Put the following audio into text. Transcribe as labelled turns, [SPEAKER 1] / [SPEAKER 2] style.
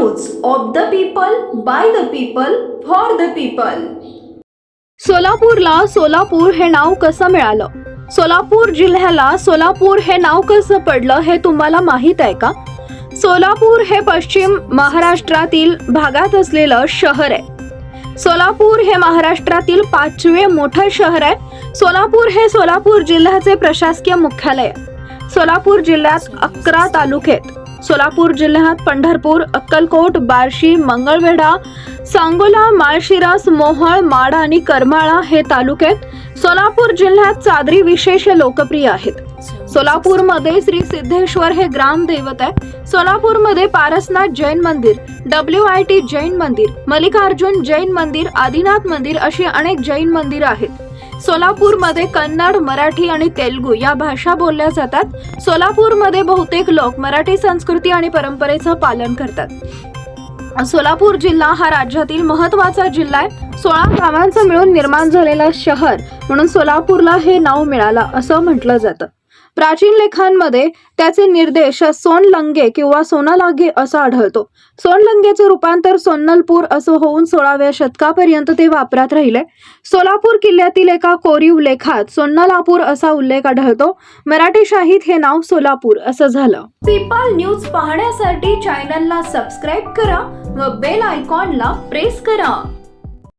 [SPEAKER 1] News of the people, by the people, for the people.
[SPEAKER 2] सोलापूरला सोलापूर हे नाव कसं मिळालं? सोलापूर जिल्ह्याला सोलापूर हे नाव कसं पडलं हे तुम्हाला माहीत आहे का? सोलापूर हे पश्चिम महाराष्ट्रातील भागात असलेलं शहर आहे. सोलापूर हे महाराष्ट्रातील 5वे मोठं शहर आहे. सोलापूर हे सोलापूर जिल्ह्याचे प्रशासकीय मुख्यालय आहे. सोलापूर जिल्ह्यात 11 तालुके आहेत. सोलापूर जिल्ह्यात पंढरपूर, अक्कलकोट, बार्शी, मंगळवेढा, सांगोला, माळशिरस, मोहोळ, माढा आणि करमाळा हे तालुके आहेत. सोलापूर जिल्ह्यात चादरी विशेष लोकप्रिय आहेत. सोलापूरमध्ये श्री सिद्धेश्वर हे ग्रामदैवत आहे. सोलापूरमध्ये पारसनाथ जैन मंदिर, WIT जैन मंदिर, मल्लिकार्जुन जैन मंदिर, आदिनाथ मंदिर अशी अनेक जैन मंदिरं आहेत. सोलापूरमध्ये कन्नड, मराठी आणि तेलुगू या भाषा बोलल्या जातात. सोलापूरमध्ये बहुतेक लोक मराठी संस्कृती आणि परंपरेचं पालन करतात. सोलापूर जिल्हा हा राज्यातील महत्त्वाचा जिल्हा आहे. 16 गावांचं मिळून निर्माण झालेला शहर म्हणून सोलापूरला हे नाव मिळालं असं म्हटलं जातं. प्राचीन लेखांमध्ये त्याचे निर्देश सोनलंगे किंवा सोनालागे असं आढळतो. सोनलंगेचे रूपांतर सोन्नलपूर असं होऊन 16व्या शतकापर्यंत ते वापरात राहिले. सोलापूर किल्ल्यातील एका कोरीव लेखात सोन्नलापूर असा उल्लेख आढळतो. मराठी शाहीत हे नाव सोलापूर असं झालं.
[SPEAKER 1] पीपल न्यूज पाहण्यासाठी चॅनलला सबस्क्राईब करा व बेल आयकॉनला प्रेस करा.